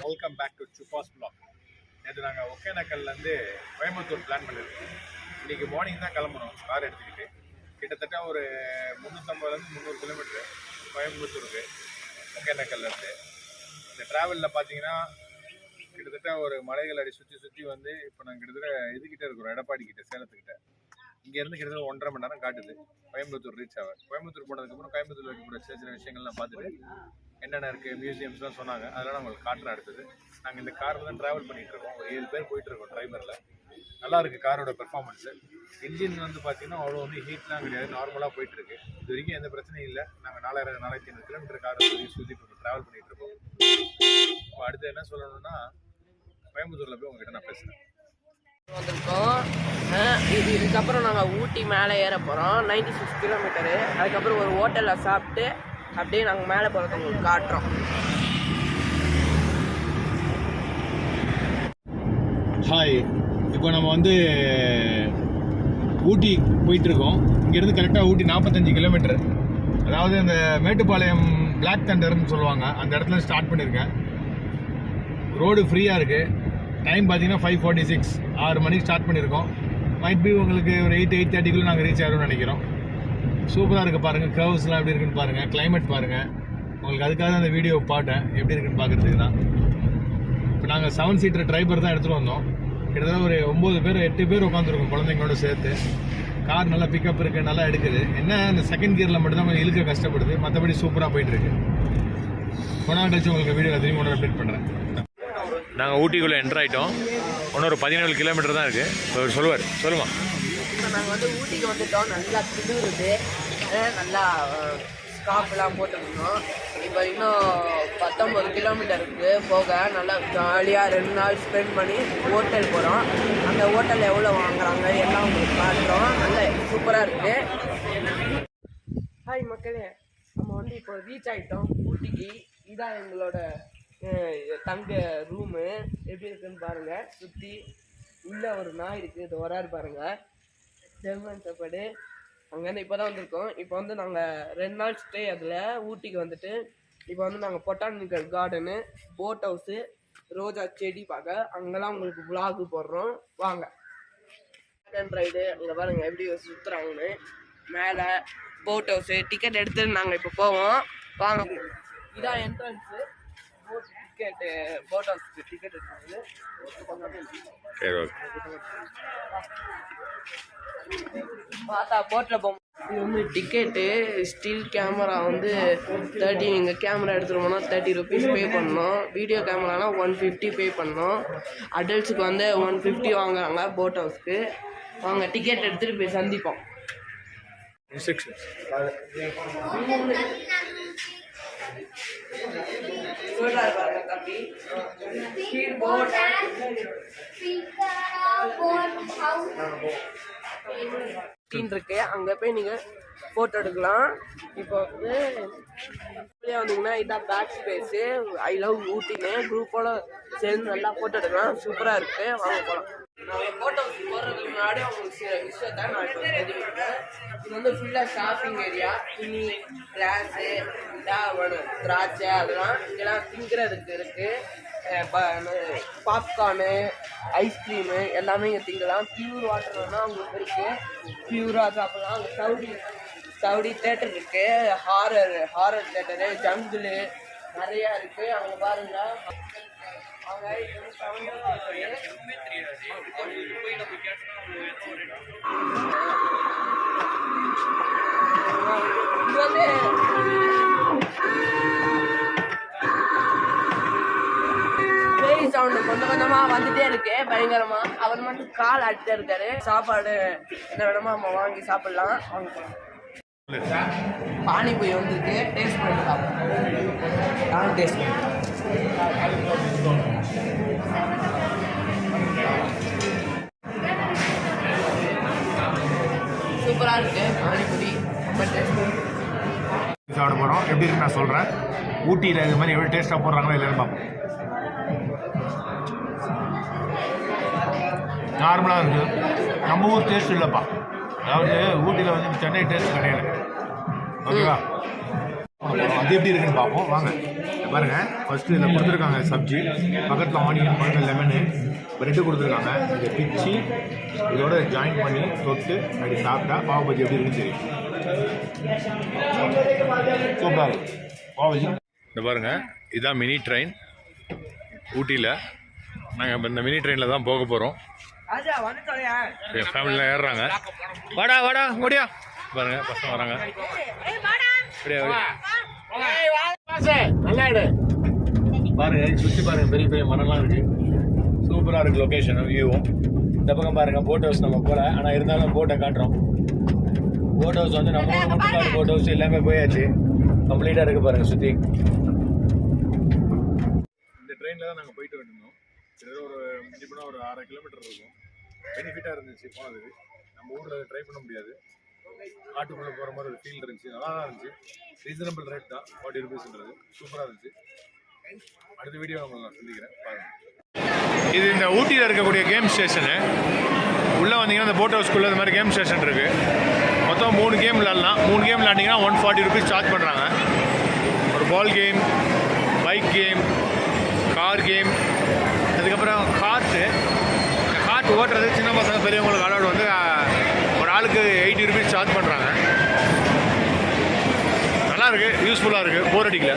Welcome back to Subbu's blog. நேற்று நாங்கள் ஒகேனக்கல்லேருந்து Coimbatore plan பண்ணியிருக்கோம். இன்றைக்கி மார்னிங் தான் கிளம்புறோம் கார் எடுத்துக்கிட்டு. கிட்டத்தட்ட ஒரு 350 300 கிலோமீட்ரு கோயம்புத்தூருக்கு ஒகேனக்கல்லேருந்து. இந்த ட்ராவலில் பார்த்தீங்கன்னா கிட்டத்தட்ட ஒரு மலைகள் அடி சுற்றி வந்து இப்போ நாங்கள் கிட்டத்தட்ட இதுக்கிட்டே இருக்கிறோம், எடப்பாடி கிட்ட, சேலத்துக்கிட்ட. இங்கேருந்து கிட்டத்தட்ட 1.5 மணி நேரம் காட்டுது கோயம்புத்தூர் ரீச் ஆகும். கோயம்புத்தூர் போனதுக்கப்புறம் கோயம்புத்தூர் இருக்கக்கூடிய சின்ன விஷயங்கள்லாம் பார்த்துட்டு என்னென்ன இருக்குது, மியூசியம்ஸ்லாம் சொன்னாங்க, அதெல்லாம் உங்களுக்கு காட்டுற அடுத்தது. நாங்கள் இந்த காரில் தான் ட்ராவல் பண்ணிகிட்ருக்கோம். ஒரு 7 பேர் போயிட்டுருக்கோம் ட்ரைவரில். நல்லா இருக்குது காரோட பெர்ஃபார்மன்ஸு. இன்ஜின் வந்து பார்த்தீங்கன்னா அவ்வளோ வந்து ஹீட்லாம் கிடையாது, நார்மலாக போயிட்டுருக்கு. இது வரைக்கும் எந்த பிரச்சனையும் இல்லை. நாங்கள் 4500 கிலோமீட்டர் கார் சுற்றி ட்ராவல் பண்ணிகிட்ருக்கோம். இப்போ அடுத்து என்ன சொல்லணும்னா, கோயம்புத்தூரில் போய் உங்ககிட்ட நான் பேசுகிறேன். வந்திருக்கோம். இதுக்கப்புறம் நாங்கள் ஊட்டி மேலே ஏற போகிறோம், 96 கிலோமீட்டரு. அதுக்கப்புறம் ஒரு ஹோட்டலில் சாப்பிட்டு அப்படியே நாங்கள் மேலே போகிறத உங்களுக்கு காட்டுறோம். ஹாய், இப்போ நம்ம வந்து ஊட்டி போயிட்டுருக்கோம். இங்கேருந்து கரெக்டாக ஊட்டி 45 கிலோமீட்டர். அதாவது இந்த மேட்டுப்பாளையம் பிளாக் தண்டர்னு சொல்லுவாங்க, அந்த இடத்துல ஸ்டார்ட் பண்ணியிருக்கேன். ரோடு ஃப்ரீயாக இருக்குது. டைம் பார்த்தீங்கன்னா 5:46, 6 மணிக்கு ஸ்டார்ட் பண்ணியிருக்கோம். மைட் பி உங்களுக்கு ஒரு 8:30 நாங்கள் ரீச் ஆகிறோம்னு நினைக்கிறோம். சூப்பராக இருக்குது பாருங்கள், கர்வ்ஸ்லாம் எப்படி இருக்குன்னு பாருங்கள், கிளைமேட் பாருங்கள். உங்களுக்கு அதுக்காக தான் அந்த வீடியோ பார்த்தேன், எப்படி இருக்குன்னு பார்க்குறதுக்கு தான். இப்போ நாங்கள் 7 சீட்டர் ட்ரைபர் தான் எடுத்துகிட்டு வந்தோம். கிட்டத்தட்ட ஒரு 9 பேர் 8 பேர் உட்காந்துருக்கோம் குழந்தைங்களோட சேர்த்து. கார் நல்லா பிக்கப் இருக்குது, நல்லா எடுக்குது. என்ன இந்த செகண்ட் கியரில் மட்டும்தான் கொஞ்சம் இழுக்க கஷ்டப்படுது, மற்றபடி சூப்பராக போயிட்டுருக்கு. கொண்டாண்டு வச்சு உங்களுக்கு வீடியோவில் திரும்பி ஒன்று அப்டேட் பண்ணுறேன். நாங்கள் ஊட்டிக்குள்ளே என்ட்ரு ஆகிட்டோம். இன்னொரு 17 கிலோமீட்டர் தான் இருக்குது. சொல்லுங்க. இப்போ நாங்கள் வந்து ஊட்டிக்கு வந்துட்டோம். நல்லா குளிருது, நல்லா ஸ்கார்ஃப்லாம் போட்டுருந்தோம். இப்போ இன்னும் 19 கிலோமீட்டருக்கு போக நல்லா ஜாலியாக 2 நாள் ஸ்பெண்ட் பண்ணி ஹோட்டல் போகிறோம். அந்த ஹோட்டலில் எவ்வளோ வாங்குறாங்க எல்லாம் உங்களுக்கு காட்டுறோம். நல்லா சூப்பராக இருக்குது. ஹாய் மக்களே, நம்ம வந்து இப்போ ரீச் ஆகிட்டோம் ஊட்டிக்கு. இதான் எங்களோட தங்க ரூமு. எப்படி இருக்குன்னு பாருங்கள். சுற்றி உள்ளே ஒரு நாய் இருக்குது, இது வராரு பாருங்கள், ஜெர்மன் ஷெப்பர்டு. அங்கேருந்து இப்போ தான் வந்திருக்கோம். இப்போ வந்து நாங்கள் 2 நாள் ஸ்டே அதில் ஊட்டிக்கு வந்துட்டு. இப்போ வந்து நாங்கள் பொட்டானிக்கல் கார்டனு, போட் ஹவுஸு, ரோஜா செடி பார்க்க அங்கெல்லாம் உங்களுக்கு விளாகு போடுறோம். வாங்க. ரைடு அங்கே பாருங்கள் எப்படி சுற்றுறாங்கன்னு. மேலே போட் ஹவுஸு, டிக்கெட் எடுத்துட்டு நாங்கள் இப்போ போவோம். வாங்க. இதான் என்ட்ரன்ஸு. டிக்கெட்டு போட் ஹவுஸ்க்கு டிக்கெட் எடுக்கிறது. பார்த்தா போட்டில் போகும். இது வந்து டிக்கெட்டு. ஸ்டில் கேமரா வந்து 30. நீங்கள் கேமரா எடுத்துகிட்டு போனால் 30 ருபீஸ் பே பண்ணணும். வீடியோ கேமரானா 150 பே பண்ணணும். அடல்ட்ஸுக்கு வந்து 150 வாங்குறாங்க போட் ஹவுஸ்க்கு. வாங்க டிக்கெட் எடுத்துகிட்டு போய் சந்திப்போம். இருக்கு, அங்கே போய் நீங்கள் ஃபோட்டோ எடுக்கலாம். இப்போ வந்து வந்தீங்கன்னா இதான் பேக் ஸ்பேஸு. ஐ லவ் ஊட்டின்னு குரூப்போட சேர்ந்து நல்லா ஃபோட்டோ எடுக்கலாம். சூப்பராக இருக்குது. வாங்க போகலாம். நான் ஃபோட்டோ போடுறதுக்கு முன்னாடி அவங்களுக்கு சில விஷயத்த நான் இப்போ தெரிவிக்கிறேன். இது வந்து ஃபுல்லாக ஷாப்பிங் ஏரியா. துணி, கிளாஸு, திராட்சை, அதெல்லாம் இங்கெல்லாம் திங்கிறதுக்கு இருக்குது. பாப்கார்னு, ஐஸ்கிரீமு எல்லாமே இங்கே திங்கலாம். பியூர் வாட்டர்னா அவங்களுக்கு இருக்குது, பியூராக சாப்பிடலாம். அங்கே சவுடி தேட்டர் இருக்குது, ஹாரர் தேட்டரு, ஜங்கிள் நிறையா இருக்குது. அவங்க பாருங்க. அவங்க இது வந்து சவுண்டு கொஞ்சம் கொஞ்சமாக வந்துட்டே இருக்கு, பயங்கரமா. அவர் மட்டும் கால் ஆட்டிட்டே இருக்காரு. சாப்பாடு என்ன வேணுமோ நம்ம வாங்கி சாப்பிடலாம். பானிபூரி வந்துருக்கு, டேஸ்ட் பண்ணி சாப்பிடலாம். நானும் டேஸ்ட் பண்ணேன். சூப்பராக இருக்கு பானிபூரி, ரொம்ப டேஸ்ட். சாப்பிட போகிறோம். எப்படி இருக்கு நான் சொல்கிறேன். ஊட்டியில் இது மாதிரி எவ்வளோ டேஸ்ட்டாக போடுறாங்களோ இல்லைன்னு பார்ப்போம். நார்மலாக இருக்குது, நம்ம ஊர் டேஸ்ட் இல்லைப்பா. அதாவது ஊட்டியில் வந்து சென்னை டேஸ்ட் கிடையாது. ஓகேவா? அது எப்படி இருக்குன்னு பார்ப்போம் வாங்க. பாருங்க, ஃபர்ஸ்ட் இதில் கொடுத்துருக்காங்க சப்ஜி, பக்கத்தில் ஆனியன், பக்கத்தில் லெமனு, பிரெட்டு கொடுத்துருக்காங்க. இதை பிச்சு இதோட ஜாயின் பண்ணி தொட்டு அப்படி சாப்பிட்டா பாவ் பஜ்ஜி எப்படி இருக்குன்னு தெரியும். சூப்பராக இருக்கும் பாவ் பஜ்ஜி. இந்த பாருங்க, இதுதான் மினி ட்ரெயின் ஊட்டியில். நாங்கள் இப்போ இந்த மினி ட்ரெயினில் தான் போக போகிறோம். ஃபேமிலியில் ஏறுறாங்க. வாடா வாடா முடியா பாருங்க, பசங்க வராங்க. நல்லா இடு பாருங்க, சுற்றி பாருங்க, பெரிய பெரிய மரம்லாம் இருக்கு. சூப்பராக இருக்கு லொக்கேஷனும் வியூவும். இந்த பக்கம் பாருங்க போட் ஹவுஸ் நம்ம போல, ஆனால் இருந்தாலும் போட்டை காட்டுறோம். போட் ஹவுஸ் வந்து நம்ம முட்டுக்காடு போட் ஹவுஸ் எல்லாமே போயாச்சு, கம்ப்ளீட்டாக இருக்கு பாருங்க சுற்றி. இந்த ட்ரெயினில் தான் நாங்கள் போயிட்டு வந்திருந்தோம். ஒரு மிஞ்சிப்போனால் ஒரு 6 கிலோமீட்டர் இருக்கும். பெனிஃபிட்டாக இருந்துச்சு போனதுக்கு. நம்ம ஊரில் ட்ரை பண்ண முடியாது, காட்டுக்குள்ளே போகிற மாதிரி ஒரு ஃபீல் இருந்துச்சு. நல்லா தான் இருந்துச்சு. ரீசனபிள் ரேட் தான், 40 ருபீஸ்ன்றது. சூப்பராக இருந்துச்சு. அடுத்த வீடியோ உங்களை நான் சந்திக்கிறேன், பாருங்கள். இது இந்த ஊட்டியில் இருக்கக்கூடிய கேம் ஸ்டேஷனு. உள்ளே வந்தீங்கன்னா இந்த போட் ஹவுஸ்க்குள்ளே இந்த மாதிரி கேம் ஸ்டேஷன் இருக்குது. மொத்தம் 3 கேம் விளாட்லாம். 3 கேம் விளாண்டிங்கன்னா 140 ருபீஸ் சார்ஜ் பண்ணுறாங்க. ஒரு ball game, bike game, car game, அதுக்கப்புறம் கார்ட்டு. அந்த கார்ட் ஓட்டுறது சின்ன பசங்க பெரியவங்களுக்கு அலோடு வந்து ஒரு ஆளுக்கு 80 ருபீஸ் சார்ஜ் பண்ணுறாங்க. நல்லா இருக்குது, யூஸ்ஃபுல்லாக இருக்குது, போர் அடிக்கல.